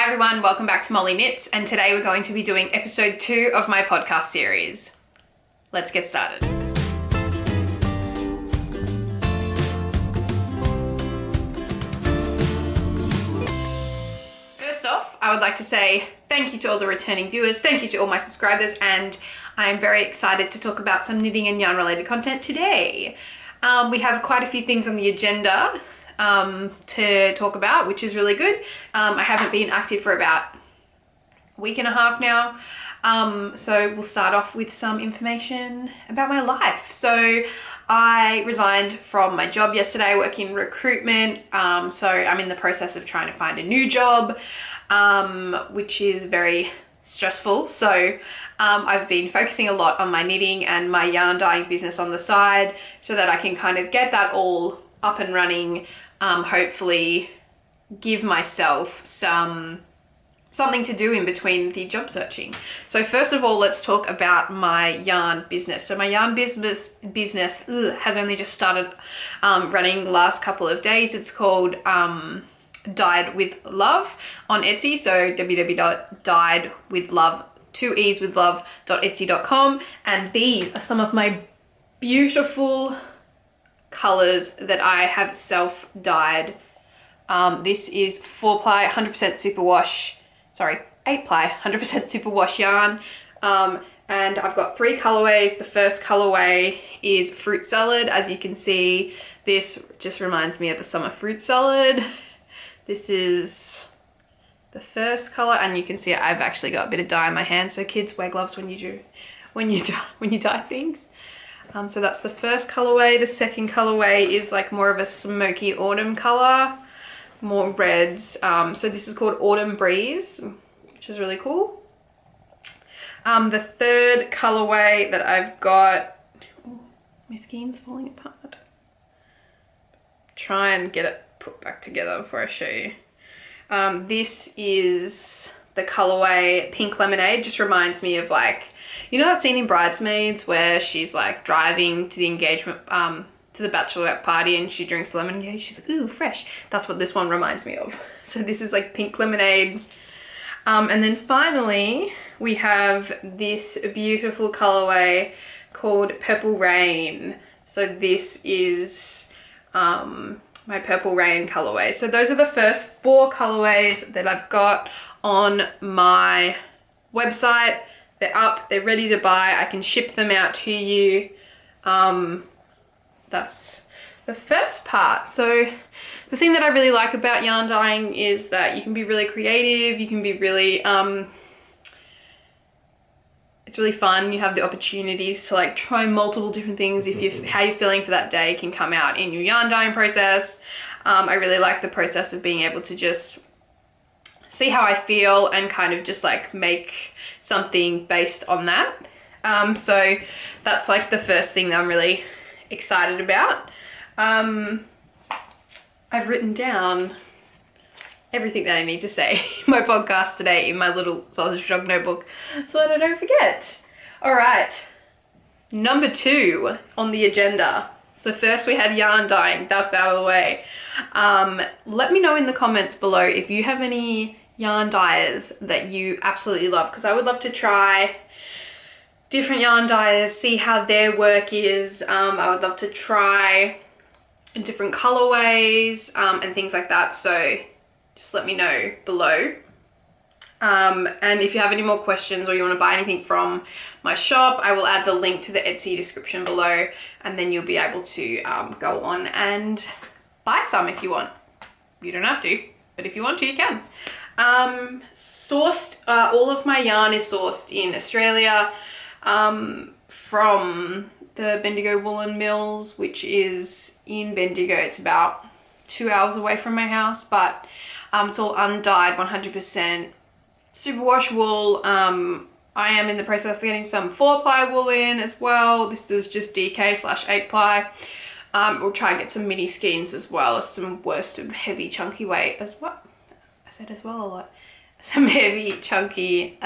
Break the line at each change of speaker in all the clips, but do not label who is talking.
Hi everyone, welcome back to Molly Knits, and today we're going to be doing episode 2 of my podcast series. Let's get started. First off, I would like to say thank you to all the returning viewers, thank you to all my subscribers, and I am very excited to talk about some knitting and yarn related content today. We have quite a few things on the agenda to talk about, which is really good. I haven't been active for about a week and a half now, so we'll start off with some information about my life. So I resigned from my job yesterday working in recruitment, so I'm in the process of trying to find a new job, which is very stressful. So I've been focusing a lot on my knitting and my yarn dyeing business on the side so that I can kind of get that all up and running, hopefully give myself something to do in between the job searching. So first of all, let's talk about my yarn business. So my yarn business has only just started running last couple of days. It's called Dyed with Love on Etsy. So www.dyedwithlove.etsy.com, and these are some of my beautiful colors that I have self-dyed. This is 4-ply 100% superwash, 8-ply 100% superwash yarn, and I've got 3 colorways. The first colorway is fruit salad. As you can see, this just reminds me of a summer fruit salad. This is the first color, and you can see I've actually got a bit of dye in my hand, so kids, wear gloves when you dye things. So that's the first colorway. The second colorway is like more of a smoky autumn color, more reds. So this is called Autumn Breeze, which is really cool. The third colorway that I've got, ooh, my skin's falling apart. Try and get it put back together before I show you. This is the colorway Pink Lemonade. Just reminds me of, like, you know that scene in Bridesmaids where she's like driving to the engagement, to the bachelorette party, and she drinks lemonade. She's like, ooh, fresh. That's what this one reminds me of. So this is like Pink Lemonade. And then finally, we have this beautiful colorway called Purple Rain. So this is my Purple Rain colorway. So those are the first 4 colorways that I've got on my website. They're up, they're ready to buy. I can ship them out to you. That's the first part. So the thing that I really like about yarn dyeing is that you can be really creative. You can be really, it's really fun. You have the opportunities to like try multiple different things. How you're feeling for that day can come out in your yarn dyeing process. I really like the process of being able to just see how I feel and kind of just like make something based on that. So that's like the first thing that I'm really excited about. I've written down everything that I need to say in my podcast today in my little sausage dog notebook so that I don't forget. All right, number 2 on the agenda. So first we had yarn dyeing, that's out of the way. Let me know in the comments below if you have any yarn dyers that you absolutely love, because I would love to try different yarn dyers, see how their work is. I would love to try different colorways and things like that, so just let me know below. And if you have any more questions or you want to buy anything from my shop, I will add the link to the Etsy description below, and then you'll be able to go on and buy some if you want. You don't have to, but if you want to, you can. Sourced, all of my yarn is sourced in Australia, from the Bendigo Woolen Mills, which is in Bendigo. It's about 2 hours away from my house, but it's all undyed 100% superwash wool. I am in the process of getting some 4-ply wool in as well. This is just DK/8-ply. We'll try and get some mini skeins as well as some worsted heavy chunky weight as well. I said as well a lot. Some heavy chunky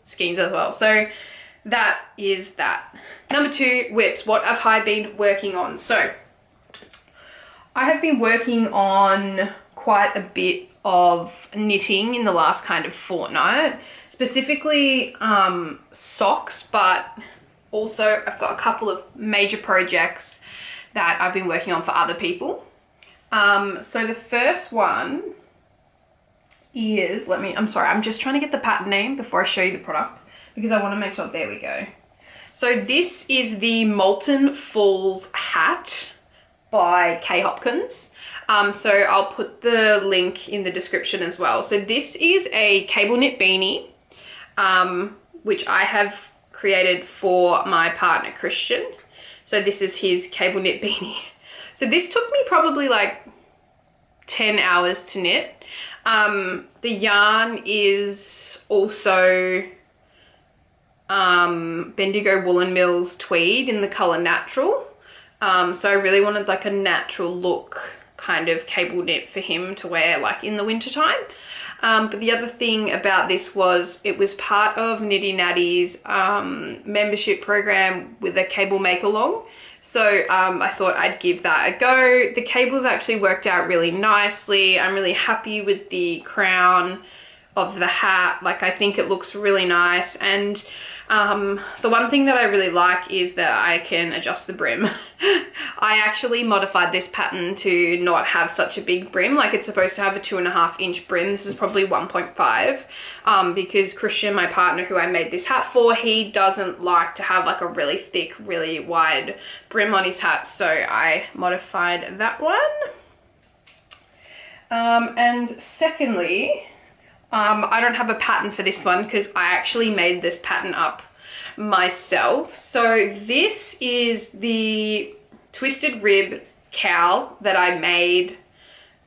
skeins as well. So that is that. Number 2, whips. What have I been working on? So I have been working on quite a bit of knitting in the last kind of fortnight, specifically socks, but also I've got a couple of major projects that I've been working on for other people. So the first one is, I'm sorry, I'm just trying to get the pattern name before I show you the product because I want to make sure, there we go. So this is the Molten Falls hat by Kay Hopkins. So I'll put the link in the description as well. So this is a cable knit beanie, which I have created for my partner Christian. So this is his cable knit beanie. So this took me probably like 10 hours to knit. The yarn is also Bendigo Woolen Mills tweed in the color natural. So I really wanted like a natural look kind of cable knit for him to wear like in the winter time. But the other thing about this was it was part of Nitty Natty's membership program with a cable make along. So I thought I'd give that a go. The cables actually worked out really nicely. I'm really happy with the crown of the hat. Like, I think it looks really nice. And the one thing that I really like is that I can adjust the brim. I actually modified this pattern to not have such a big brim. Like, it's supposed to have a 2.5-inch brim. This is probably 1.5 because Christian, my partner who I made this hat for, he doesn't like to have like a really thick, really wide brim on his hat. So I modified that one. And secondly, I don't have a pattern for this one because I actually made this pattern up myself. So this is the twisted rib cowl that I made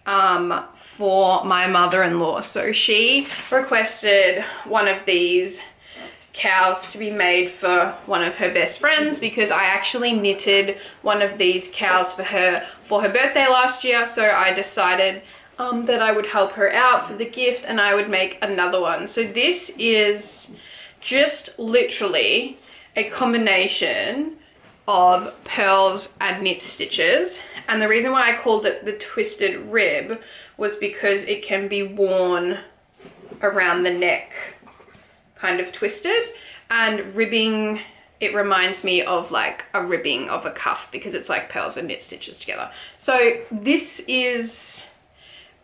for my mother-in-law. So she requested one of these cowls to be made for one of her best friends because I actually knitted one of these cowls for her birthday last year. So I decided that I would help her out for the gift and I would make another one. So this is just literally a combination of pearls and knit stitches. And the reason why I called it the twisted rib was because it can be worn around the neck, kind of twisted. And ribbing, it reminds me of like a ribbing of a cuff because it's like pearls and knit stitches together. So this is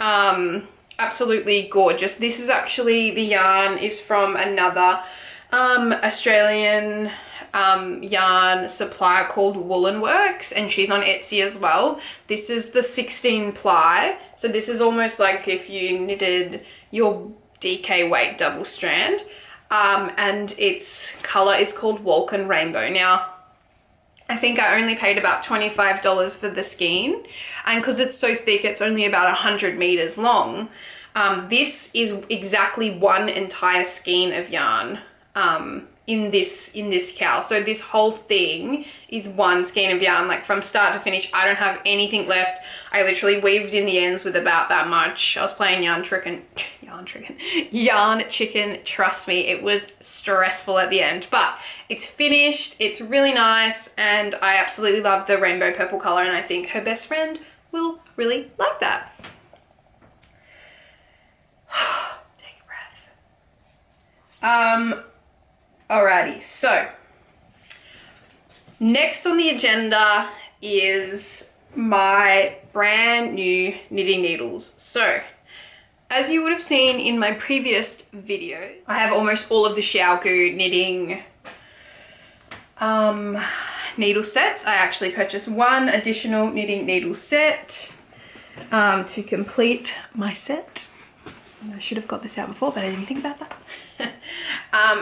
absolutely gorgeous. This is actually, the yarn is from another Australian yarn supplier called Woolen Works, and she's on Etsy as well. This is the 16 ply, so this is almost like if you knitted your DK weight double strand, and its color is called Walken Rainbow. Now I think I only paid about $25 for the skein, and because it's so thick, it's only about 100 meters long. This is exactly one entire skein of yarn in this cowl. So this whole thing is one skein of yarn, like from start to finish. I don't have anything left. I literally weaved in the ends with about that much. I was playing yarn chicken. Trust me, it was stressful at the end, but it's finished. It's really nice, and I absolutely love the rainbow purple color, and I think her best friend will really like that. Take a breath. Alrighty, so next on the agenda is my brand new knitting needles. So as you would have seen in my previous video, I have almost all of the Xiaogu knitting needle sets. I actually purchased one additional knitting needle set to complete my set. I should have got this out before, but I didn't think about that.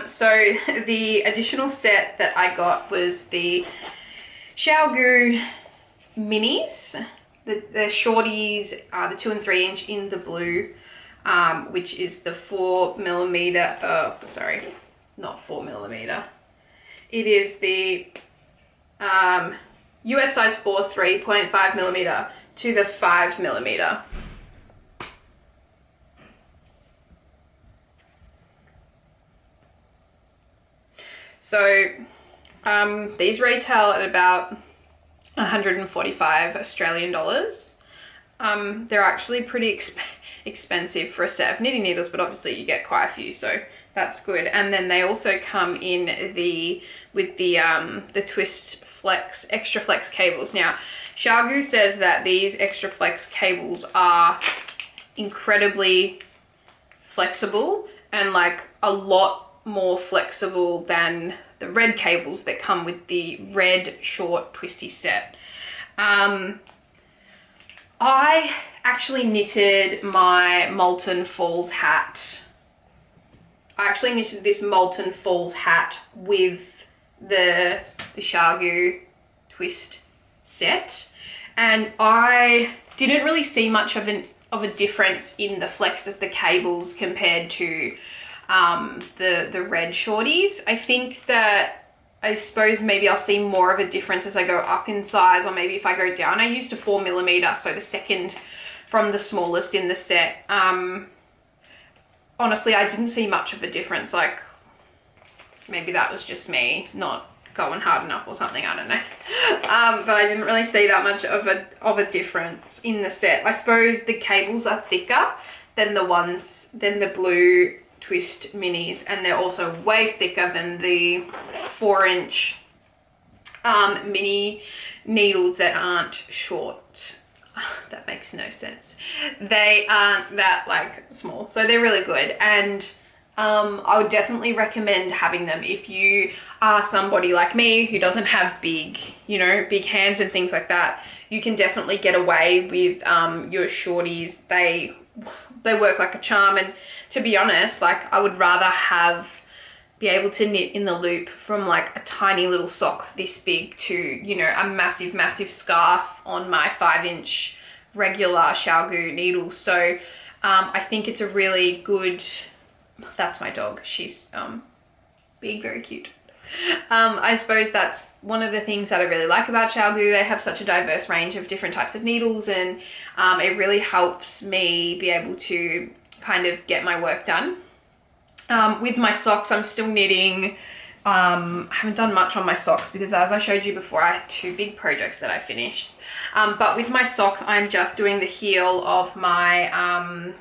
So the additional set that I got was the Xiaogu minis, the shorties, the 2 and 3 inch in the blue, which is the 4mm, sorry, not 4mm. It is the US size 4 3.5mm to the 5mm. So these retail at about 145 Australian dollars. They're actually pretty expensive for a set of knitting needles, but obviously you get quite a few, so that's good. And then they also come in with the twist flex, extra flex cables. Now, Xiaogu says that these extra flex cables are incredibly flexible and like a lot more flexible than the red cables that come with the red short twisty set. I actually knitted my Molten Falls hat. I actually knitted this Molten Falls hat with the Xiaogu twist set, and I didn't really see much of a difference in the flex of the cables compared to the red shorties. I think that, I suppose maybe I'll see more of a difference as I go up in size, or maybe if I go down. I used a 4mm, so the second from the smallest in the set. Honestly, I didn't see much of a difference. Like, maybe that was just me not going hard enough or something, I don't know. But I didn't really see that much of a difference in the set. I suppose the cables are thicker than the blue twist minis, and they're also way thicker than the 4-inch mini needles that aren't short. That makes no sense. They aren't that like small, so they're really good, and I would definitely recommend having them if you are somebody like me who doesn't have big, you know, big hands and things like that. You can definitely get away with your shorties. They work like a charm, and to be honest, like, I would rather be able to knit in the loop from like a tiny little sock this big to, you know, a massive scarf on my 5-inch regular Xiaogu needle. So I think it's a really good, that's my dog, she's being very cute. I suppose that's one of the things that I really like about Xiaogu. They have such a diverse range of different types of needles, and it really helps me be able to kind of get my work done. With my socks, I'm still knitting. I haven't done much on my socks because, as I showed you before, I had 2 big projects that I finished. But with my socks, I'm just doing the heel of my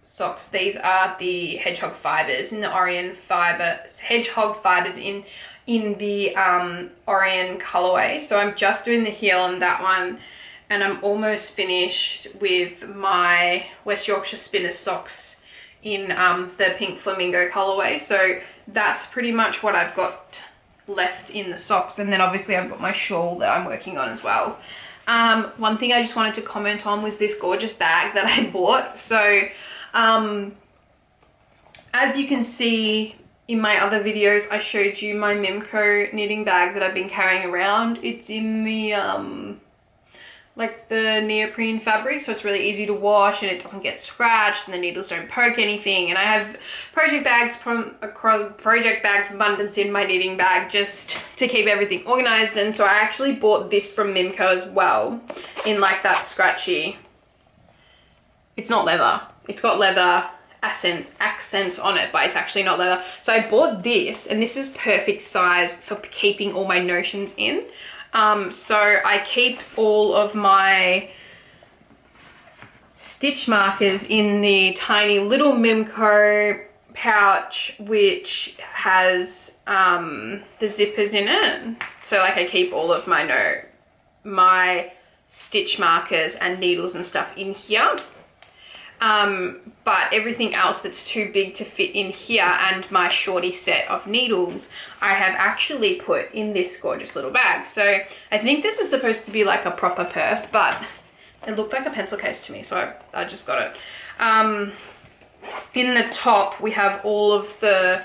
socks. These are the hedgehog fibers in the Orion hedgehog fibers in the Orion colorway. So I'm just doing the heel on that one, and I'm almost finished with my West Yorkshire Spinners socks in the pink flamingo colorway. So that's pretty much what I've got left in the socks, and then obviously I've got my shawl that I'm working on as well. One thing I just wanted to comment on was this gorgeous bag that I bought. So as you can see in my other videos, I showed you my Mimco knitting bag that I've been carrying around. It's in the like the neoprene fabric, so it's really easy to wash and it doesn't get scratched and the needles don't poke anything. And I have project bags abundance in my knitting bag just to keep everything organized. And so I actually bought this from Mimco as well, in like that scratchy, it's not leather, it's got leather accents on it, but it's actually not leather. So I bought this, and this is perfect size for keeping all my notions in. So I keep all of my stitch markers in the tiny little Mimco pouch, which has the zippers in it. So like I keep all of my stitch markers and needles and stuff in here. But everything else that's too big to fit in here, and my shorty set of needles, I have actually put in this gorgeous little bag. So I think this is supposed to be like a proper purse, but it looked like a pencil case to me, so I just got it. In the top, we have all of the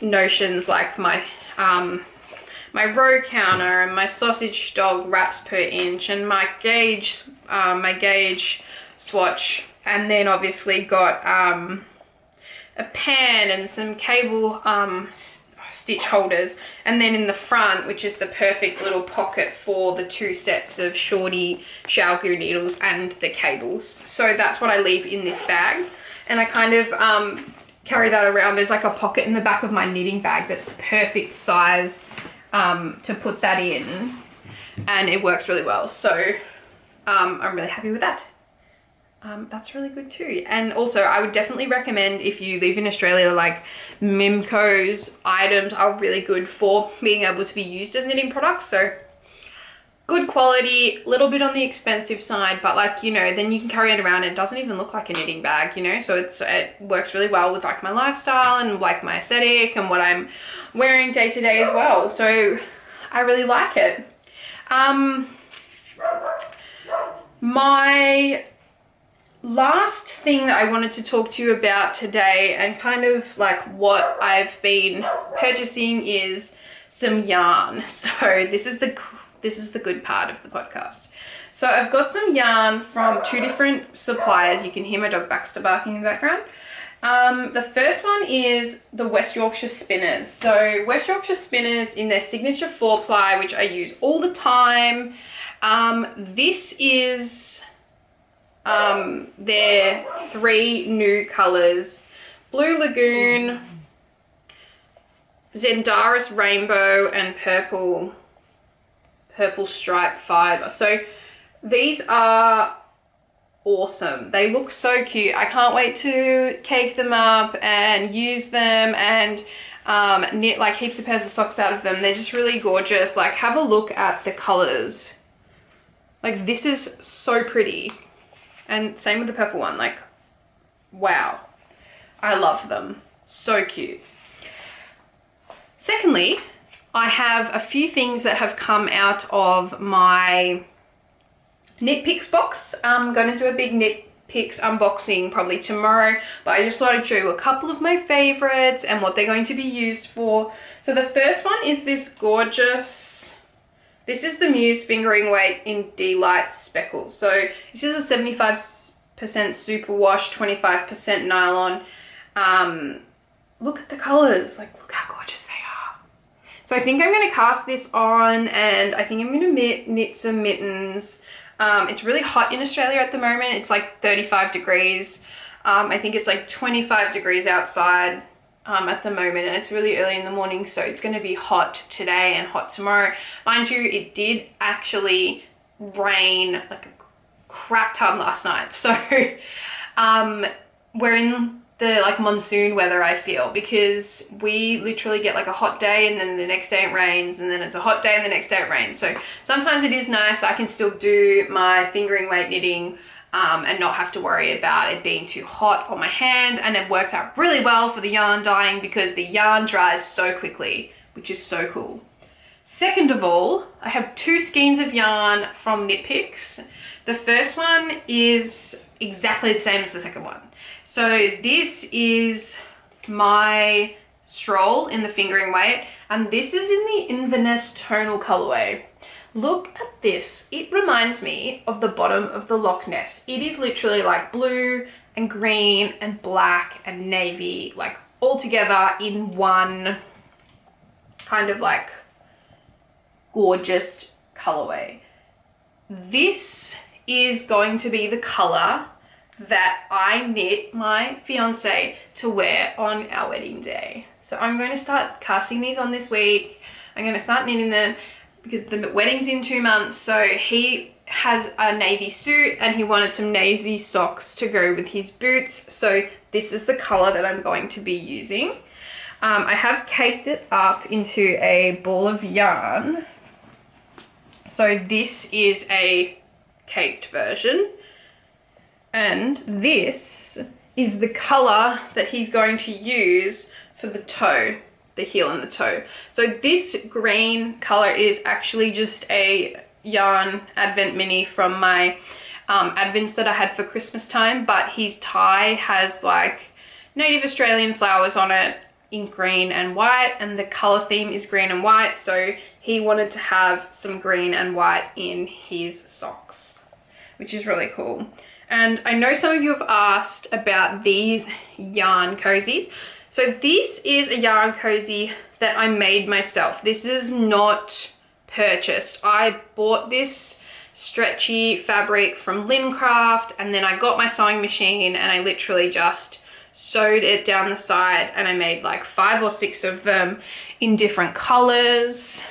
notions, like my row counter and my sausage dog wraps per inch, and my gauge swatch, and then obviously got a pan and some cable stitch holders, and then in the front, which is the perfect little pocket for the 2 sets of shorty Xiaogu needles and the cables. So that's what I leave in this bag, and I kind of carry that around. There's like a pocket in the back of my knitting bag that's perfect size to put that in, and it works really well. So I'm really happy with that. That's really good too. And also I would definitely recommend, if you live in Australia, like Mimco's items are really good for being able to be used as knitting products. So good quality, a little bit on the expensive side, but like, you know, then you can carry it around and it doesn't even look like a knitting bag, you know? So it works really well with like my lifestyle and like my aesthetic and what I'm wearing day to day as well. So I really like it. My last thing that I wanted to talk to you about today, and kind of like what I've been purchasing, is some yarn. So this is the good part of the podcast. So I've got some yarn from 2 different suppliers. You can hear my dog Baxter barking in the background. The first one is the West Yorkshire Spinners. So West Yorkshire Spinners in their signature 4-ply, which I use all the time. This is their 3 new colors: Blue Lagoon, Zendaris Rainbow, and Purple Stripe Fiber. So these are awesome. They look so cute. I can't wait to cake them up and use them and knit like heaps of pairs of socks out of them. They're just really gorgeous. Like, have a look at the colors. Like, this is so pretty. And same with the purple one. Like, wow. I love them. So cute. Secondly, I have a few things that have come out of my Knit Picks box. I'm going to do a big Knit Picks unboxing probably tomorrow, but I just thought I'd show you a couple of my favorites and what they're going to be used for. So the first one is this gorgeous, this is the Muse fingering weight in D-Light Speckles. So this is a 75% superwash, 25% nylon. Look at the colors, like look how gorgeous they are. So I think I'm going to cast this on, and I think I'm going to knit some mittens. It's really hot in Australia at the moment. It's like 35 degrees. I think it's like 25 degrees outside at the moment, and it's really early in the morning, so it's going to be hot today and hot tomorrow. Mind you, it did actually rain like a crap ton last night. So we're in the like monsoon weather, I feel, because we literally get like a hot day and then the next day it rains, and then it's a hot day and the next day it rains. So sometimes it is nice. I can still do my fingering weight knitting and not have to worry about it being too hot on my hands, and it works out really well for the yarn dyeing because the yarn dries so quickly, which is so cool. Second of all, I have 2 skeins of yarn from Knit Picks. The first one is exactly the same as the second one. So this is my Stroll in the fingering weight, and this is in the Inverness tonal colorway. Look at this. It reminds me of the bottom of the Loch Ness. It is literally like blue and green and black and navy, like all together in one kind of like gorgeous colorway. This is going to be the color that I knit my fiance to wear on our wedding day. So I'm going to start casting these on this week. I'm going to start knitting them because the wedding's in 2 months. So he has a navy suit and he wanted some navy socks to go with his boots. So this is the color that I'm going to be using. I have caked it up into a ball of yarn. So this is a caked version. And this is the color that he's going to use for the toe, the heel and the toe. So this green color is actually just a yarn advent mini from my advents that I had for Christmas time, but his tie has like native Australian flowers on it in green and white, and the color theme is green and white, so he wanted to have some green and white in his socks, which is really cool. And I know some of you have asked about these yarn cozies. So this is a yarn cozy that I made myself. This is not purchased. I bought this stretchy fabric from Lincraft, and then I got my sewing machine and I literally just sewed it down the side, and I made like 5 or 6 of them in different colors.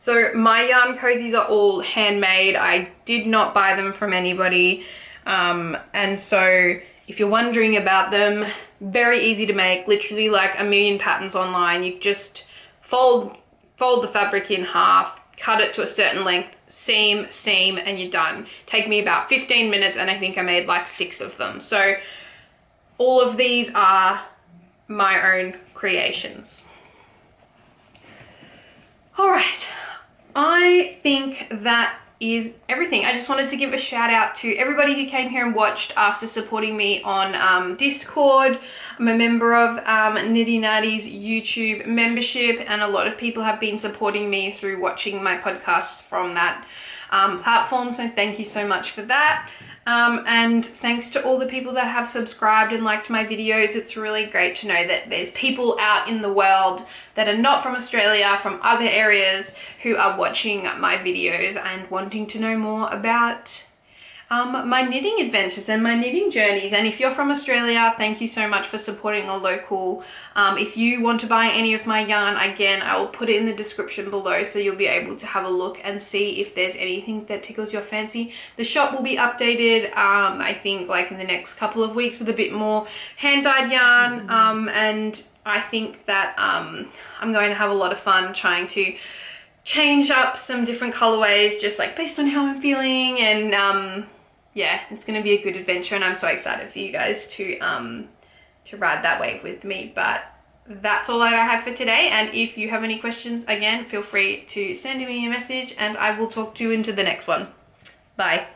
So my yarn cozies are all handmade. I did not buy them from anybody. And so if you're wondering about them, very easy to make, literally like a million patterns online. You just fold the fabric in half, cut it to a certain length, seam, and you're done. Take me about 15 minutes and I think I made like 6 of them. So all of these are my own creations. All right, I think that is everything. I just wanted to give a shout out to everybody who came here and watched after supporting me on Discord. I'm a member of Nitty Natty's YouTube membership, and a lot of people have been supporting me through watching my podcasts from that platform, so thank you so much for that. And thanks to all the people that have subscribed and liked my videos. It's really great to know that there's people out in the world that are not from Australia, from other areas, who are watching my videos and wanting to know more about my knitting adventures and my knitting journeys. And if you're from Australia, thank you so much for supporting a local. If you want to buy any of my yarn, again, I will put it in the description below so you'll be able to have a look and see if there's anything that tickles your fancy. The shop will be updated, I think like in the next couple of weeks, with a bit more hand-dyed yarn. And I think that I'm going to have a lot of fun trying to change up some different colorways, just like based on how I'm feeling. And yeah, it's going to be a good adventure, and I'm so excited for you guys to ride that wave with me. But that's all that I have for today, and if you have any questions, again, feel free to send me a message and I will talk to you into the next one. Bye.